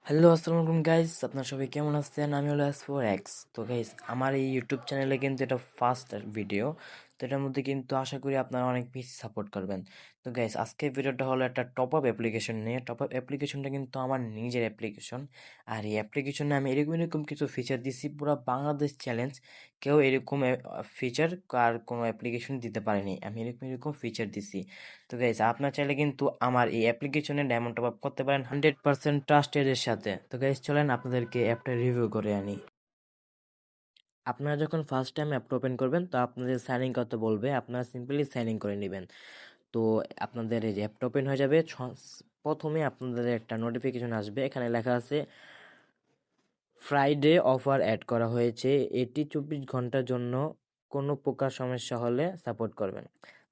Hello, আসসালামু আলাইকুম guys. আপনারা সবাই কেমন আছেন? আমি হলো S4X। তো গাইস, আমার এই ইউটিউব চ্যানেলে কিন্তু এটা ফার্স্ট ভিডিও। তো এটার মধ্যে কিন্তু আশা করি আপনারা অনেক বেশি সাপোর্ট করবেন। তো গাইস, আজকের ভিডিওটা হলো একটা টপ আপ অ্যাপ্লিকেশন নিয়ে। টপ আপ অ্যাপ্লিকেশনটা কিন্তু আমার নিজের অ্যাপ্লিকেশন। আর এই অ্যাপ্লিকেশনে আমি এরকম এরকম কিছু ফিচার দিছি, পুরো বাংলাদেশ চ্যালেঞ্জ কেউ এরকম ফিচার আর কোনো অ্যাপ্লিকেশন দিতে পারেনি। আমি এরকম এরকম ফিচার দিছি। তো গাইস, আপনার চাইলে কিন্তু আমার এই অ্যাপ্লিকেশনে ডায়মন্ড টপ আপ করতে পারেন 100% ট্রাস্টেড এর সাথে। তো গাইস, চলেন আপনাদেরকে অ্যাপটা রিভিউ করে আনি। আপনারা যখন ফার্স্ট টাইম অ্যাপটা ওপেন করবেন, তো আপনাদের সাইন ইন করতে বলবে, আপনারা সিম্পলি সাইন ইন করে নেবেন। তো আপনাদের এই যে অ্যাপটা ওপেন হয়ে যাবে, প্রথমে আপনাদের একটা নোটিফিকেশন আসবে, এখানে লেখা আছে ফ্রাইডে অফার অ্যাড করা হয়েছে, এটি 24 ঘন্টার জন্য, কোনো প্রকার সমস্যা হলে সাপোর্ট করবেন।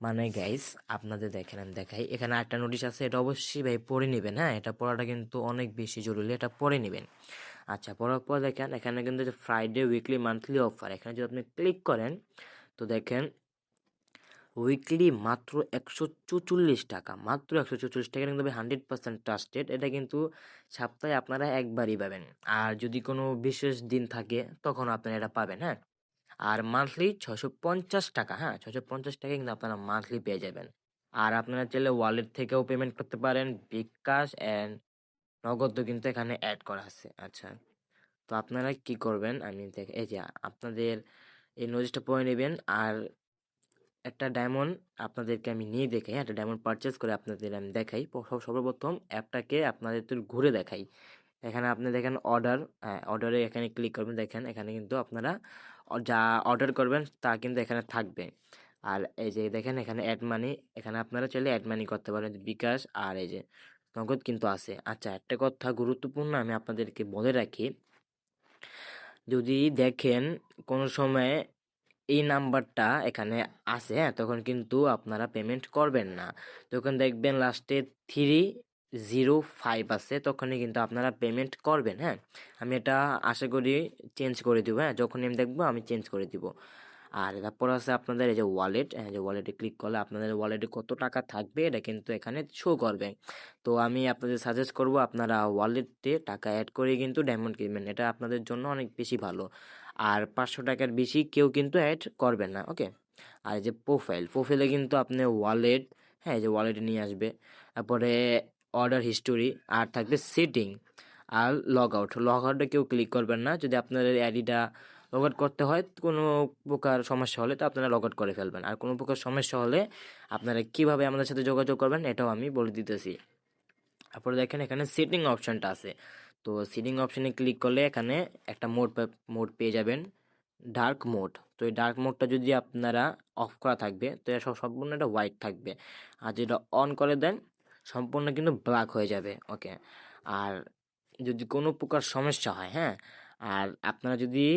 মানে গাইস, আপনাদের দেখেন, আমি দেখাই, এখানে একটা নোটিশ আছে, এটা অবশ্যই ভাই পড়ে নেবেন। হ্যাঁ, এটা পড়াটা কিন্তু অনেক বেশি জরুরি, এটা পড়ে নেবেন। আচ্ছা, পড়ার পর দেখেন এখানে কিন্তু যে ফ্রাইডে উইকলি মান্থলি অফার, এখানে যদি আপনি ক্লিক করেন, তো দেখেন উইকলি মাত্র 144 টাকা, মাত্র 144 টাকা কিন্তু 100% ট্রাস্টেড। এটা কিন্তু সপ্তাহে আপনারা একবারই পাবেন, আর যদি কোনো বিশেষ দিন থাকে তখন আপনারা এটা পাবেন। হ্যাঁ, আর মান্থলি 650 টাকা, হ্যাঁ 650 টাকা কিন্তু আপনারা মান্থলি পেয়ে যাবেন। আর আপনারা চাইলে ওয়ালেট থেকেও পেমেন্ট করতে পারেন, বিকাশ অ্যান্ড নগদও কিন্তু এখানে অ্যাড করা আছে। আচ্ছা, তো আপনারা কি করবেন, আমি এই যে আপনাদের এই নোটিশটা পড়ে নেবেন। আর একটা ডায়মন্ড আপনাদেরকে আমি নিয়ে দেখাই, একটা ডায়মন্ড পারচেস করে আপনাদের আমি দেখাই। সর্বপ্রথম অ্যাপটাকে আপনাদের একটু ঘুরে দেখাই। এখানে আপনি দেখেন অর্ডার, হ্যাঁ অর্ডারে এখানে ক্লিক করবেন, দেখেন এখানে কিন্তু আপনারা যা অর্ডার করবেন তা কিন্তু এখানে থাকবে। আর এই যে দেখেন এখানে অ্যাড মানি, এখানে আপনারা চাইলে অ্যাড মানি করতে পারেন, বিকাশ আর এই যে নগদ কিন্তু আছে। আচ্ছা, একটা কথা গুরুত্বপূর্ণ আমি আপনাদেরকে বলে রাখি, যদি দেখেন কোনো সময় এই নাম্বারটা এখানে আছে, হ্যাঁ তখন কিন্তু আপনারা পেমেন্ট করবেন না। তখন দেখবেন লাস্টে 305 আছে, তখনই কিন্তু আপনারা পেমেন্ট করবেন। হ্যাঁ, আমি এটা আশা করি চেঞ্জ করে দিব। হ্যাঁ, যখনই আমি দেখবো আমি চেঞ্জ করে দিব। আর তারপর আছে আপনাদের এই যে ওয়ালেট, যে ওয়ালেটে ক্লিক করলে আপনাদের ওয়ালেটে কত টাকা থাকবে এটা কিন্তু এখানে শো করবে। তো আমি আপনাদের সাজেস্ট করব আপনারা ওয়ালেটে টাকা অ্যাড করে কিন্তু ডায়মন্ড কিনবেন, এটা আপনাদের জন্য অনেক বেশি ভালো। আর 500 টাকার বেশি কেউ কিন্তু অ্যাড করবেন না, ওকে। আর এই যে প্রোফাইলে কিন্তু আপনি ওয়ালেট, হ্যাঁ এই যে ওয়ালেটে নিয়ে আসবে, তারপরে অর্ডার হিস্টোরি, আর থাকবে সেটিং, আর লগ আউটে কেউ ক্লিক করবেন না। যদি আপনাদের আইডিটা লগ আউট করতে হয়, কোনো প্রকার সমস্যা হলে তো আপনারা লগ আউট করে ফেলবেন। আর কোনো প্রকার সমস্যা হলে আপনারা কিভাবে আমাদের সাথে যোগাযোগ করবেন এটাও আমি বলে দিতেছি। তারপরে দেখেন এখানে সেটিং অপশনটা আছে, তো সেটিং অপশনে ক্লিক করলে এখানে একটা মোড পেয়ে যাবেন, ডার্ক মোড। তো এই ডার্ক মোডটা যদি আপনারা অফ করা থাকবে, তো এটা সম্পূর্ণ এটা হোয়াইট থাকবে। আর যেটা অন করে দেন, সম্পূর্ণ কিন্তু ব্ল্যাক হয়ে যাবে, ওকে। আর যদি কোনো প্রকার সমস্যা হয়, হ্যাঁ, আর আপনারা যদি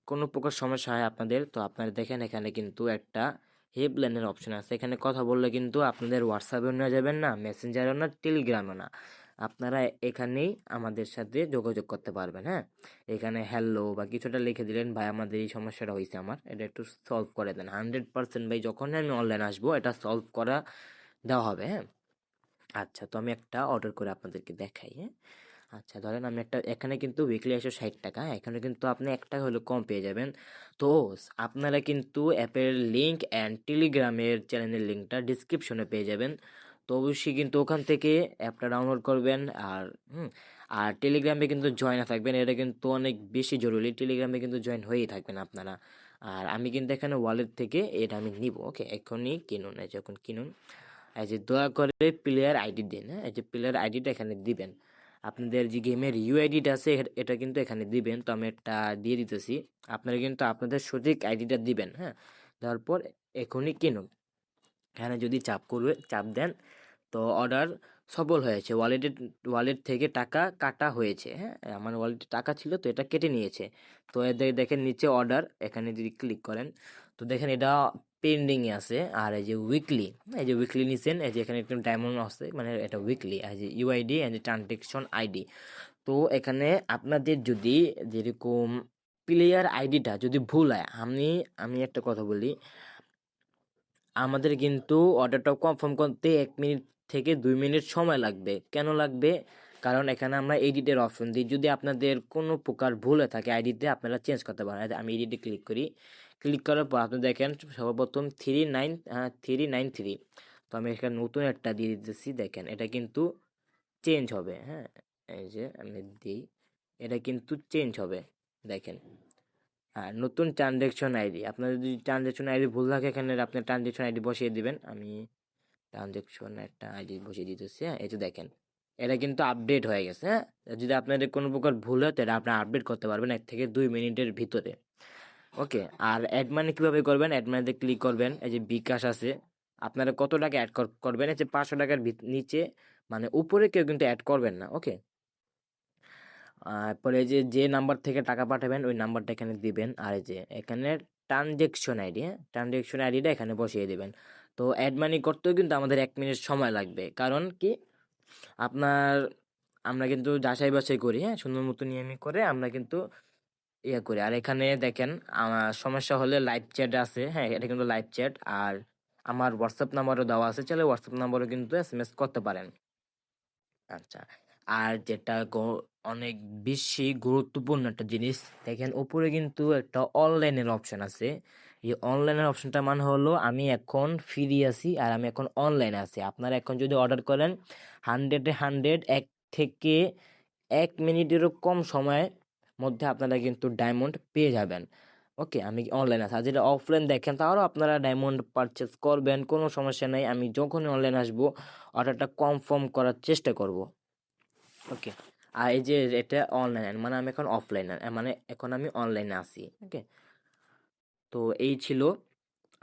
কোনো প্রকার সমস্যা হয় আপনাদের, তো আপনারা দেখেন এখানে কিন্তু একটা হেল্পলাইনের অপশন আছে, এখানে কথা বললে কিন্তু আপনাদের হোয়াটসঅ্যাপেও নেওয়া যাবেন না, মেসেঞ্জারও না, টেলিগ্রামও না, আপনারা এখানেই আমাদের সাথে যোগাযোগ করতে পারবেন। হ্যাঁ, এখানে হ্যালো বা কিছুটা লিখে দিলেন, ভাই আমাদের এই সমস্যাটা হয়েছে, আমার এটা একটু সলভ করে দেন। 100% ভাই, যখনই আমি অনলাইন আসবো এটা সলভ করা দেওয়া হবে। হ্যাঁ, আচ্ছা, তো আমি একটা অর্ডার করে আপনাদেরকে দেখাই। হ্যাঁ, আচ্ছা ধরেন আমি একটা, এখানে কিন্তু উইকলি 160 টাকা, এখানে কিন্তু আপনি একটা হলো কম পেয়ে যাবেন। তো আপনারা কিন্তু অ্যাপের লিঙ্ক অ্যান্ড টেলিগ্রামের চ্যানেলের লিঙ্কটা ডিসক্রিপশনে পেয়ে যাবেন। তো অবশ্যই কিন্তু ওখান থেকে অ্যাপটা ডাউনলোড করবেন। আর আর টেলিগ্রামে কিন্তু জয়েন থাকবেন, এটা কিন্তু অনেক বেশি জরুরি, টেলিগ্রামে কিন্তু জয়েন হয়েই থাকবেন আপনারা। আর আমি কিন্তু এখানে ওয়ালেট থেকে এটা আমি নিব, ওকে। এখনই কিনুন, এই যখন কিনুন, এই যে দয়া করে প্লেয়ার আইডি দিন। হ্যাঁ, এই যে প্লেয়ার আইডিটা এখানে দিবেন, আপনাদের যে গেমের ইউআইডিটা আছে এটা কিন্তু এখানে দিবেন। তো আমি একটা দিয়ে দিতেছি, আপনারা কিন্তু আপনাদের সঠিক আইডিটা দিবেন। হ্যাঁ, তারপর এখনই কিনুন, এখানে যদি চাপ দেন, তো অর্ডার সফল হয়েছে, ওয়ালেট থেকে টাকা কাটা হয়েছে। হ্যাঁ, আমার ওয়ালেটে টাকা ছিল তো এটা কেটে নিয়েছে। তো দেখেন নিচে অর্ডার, এখানে যদি ক্লিক করেন, তো দেখেন এটা পেন্ডিং এ আছে। আর এই যে উইকলি নিছেন, এই যে এখানে একটা ডায়মন্ড আছে, মানে এটা উইকলি, এই যে ইউআইডি এন্ড ট্রানজেকশন আইডি। তো এখানে আপনাদের যদি যেরকম প্লেয়ার আইডিটা যদি ভুল হয়, আমি একটা কথা বলি, আমাদের কিন্তু অর্ডারটা কনফার্ম করতে 1 মিনিট থেকে 2 মিনিট সময় লাগবে। কেন লাগবে? কারণ এখানে আমরা এডিটের অপশন দিই। যদি আপনাদের কোনো প্রকার ভুল হয়ে থাকে আইডিতে, আপনারা চেঞ্জ করতে পারেন। আমি এডিটে ক্লিক করি। ক্লিক করার পর আপনি দেখেন সর্বপ্রথম 393। তো আমি এখানে নতুন একটা দিয়ে দিতেছি। দেখেন এটা কিন্তু চেঞ্জ হবে, হ্যাঁ? এই যে আমি দিই, এটা কিন্তু চেঞ্জ হবে। দেখেন, আর নতুন ট্রানজ্যাকশন আইডি, আপনার যদি ট্রানজ্যাকশন আইডি ভুল থাকে এখানে আপনি ট্রানজ্যাকশন আইডি বসিয়ে দিবেন। আমি ট্রানজ্যাকশন একটা আইডি বসিয়ে দিতেছি, হ্যাঁ? এই যে দেখেন এটা কিন্তু আপডেট হয়ে গেছে, হ্যাঁ? যদি আপনাদের কোনো প্রকার ভুল হয় তাহলে আপনারা আপডেট করতে পারবেন 1 থেকে 2 মিনিটের ভিতরে। ওকে, আর অ্যাড মানি কিভাবে করবেন? অ্যাড মানিতে ক্লিক করবেন, এই যে বিকাশ আছে, আপনারা কত টাকা অ্যাড করবেন, এই যে 500 টাকার নিচে, মানে উপরে কেউ কিন্তু অ্যাড করবেন না। ওকে, পরে এই যে যে নাম্বার থেকে টাকা পাঠাবেন ওই নাম্বারটা এখানে দিবেন, আর এই যে এখানে ট্রানজেকশন আইডি, হ্যাঁ, ট্রানজেকশন আইডিটা এখানে বসিয়ে দিবেন। তো অ্যাড মানি করতেও কিন্তু আমাদের 1 মিনিট সময় লাগবে, কারণ কি আপনার আমরা কিন্তু যাচাই বাছাই করি, হ্যাঁ, সুন্দর মতো নিয়মই করে আমরা কিন্তু ইয়ে করি। আর এখানে দেখেন আমার সমস্যা হলে লাইভ চ্যাট আছে, হ্যাঁ, এটা কিন্তু লাইভ চ্যাট। আর আমার হোয়াটসঅ্যাপ নাম্বারও দেওয়া আছে, চাইলে হোয়াটসঅ্যাপ নাম্বারও কিন্তু এসএমএস করতে পারেন। আচ্ছা, আর যেটা অনেক বেশি গুরুত্বপূর্ণ একটা জিনিস, দেখেন উপরে কিন্তু একটা অনলাইনের অপশন আছে। এই অনলাইনের অপশনটা মানে হলো আমি এখন ফ্রি আছি আর আমি এখন অনলাইনে আছি। আপনারা এখন যদি অর্ডার করেন 100-এ 100, 1 থেকে 1 মিনিটেরও কম সময়ের মধ্যে আপনারা কিন্তু ডায়মন্ড পেয়ে যাবেন। ওকে, আমি অনলাইন আছি। আর যেটা অফলাইন দেখেন তাহলেও আপনারা ডায়মন্ড পারচেস করবেন, কোনো সমস্যা নেই। আমি যখনই অনলাইন আসবো অর্ডারটা কনফার্ম করার চেষ্টা করব। ওকে, আর এই যে এটা অনলাইন মানে আমি এখন অফলাইন, মানে এখন আমি অনলাইনে আছি। ওকে, তো এই ছিল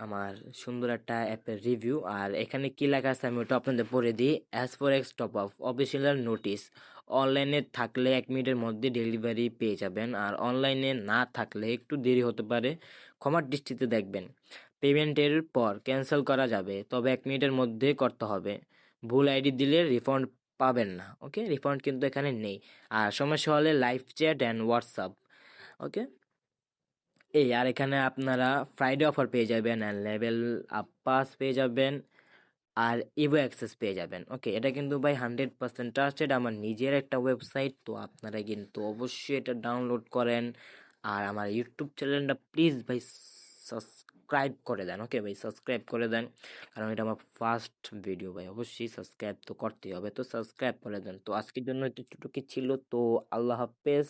আমার সুন্দর একটা অ্যাপের রিভিউ। আর এখানে কি লেখা আছে আমি ওটা আপনাদের পড়ে দিই। As for x top up official notice, অনলাইনে থাকলে 1 মিনিটের মধ্যে ডেলিভারি পেয়ে যাবেন, আর অনলাইনে না থাকলে একটু দেরি হতে পারে, ক্ষমার দৃষ্টিতে দেখবেন। পেমেন্টের পর ক্যান্সেল করা যাবে, তবে 1 মিনিটের মধ্যে করতে হবে। ভুল আইডি দিলে রিফান্ড পাবেন না। ওকে, রিফান্ড কিন্তু এখানে নেই। আর সমস্যা হলে লাইভ চ্যাট অ্যান্ড হোয়াটসঅ্যাপ। ওকে, এই আর এখানে আপনারা ফ্রাইডে অফার পেয়ে যাবেন, আর লেভেল আপ পাস পেয়ে যাবেন, আর ইভো অ্যাক্সেস পেয়ে যাবেন। ওকে, এটা কিন্তু ভাই 100% ট্রাস্টেড, আমার নিজের একটা ওয়েবসাইট। তো আপনারা কিন্তু অবশ্যই এটা ডাউনলোড করেন। আর আমার ইউটিউব চ্যানেলটা প্লিজ ভাই সাবস্ক্রাইব করে দেন। ওকে ভাই, সাবস্ক্রাইব করে দেন, কারণ এটা আমার ফার্স্ট ভিডিও ভাই, অবশ্যই সাবস্ক্রাইব তো করতেই হবে। তো সাবস্ক্রাইব করে দেন। তো আজকের জন্য একটু ছোটো কি ছিল, তো আল্লাহ হাফেজ।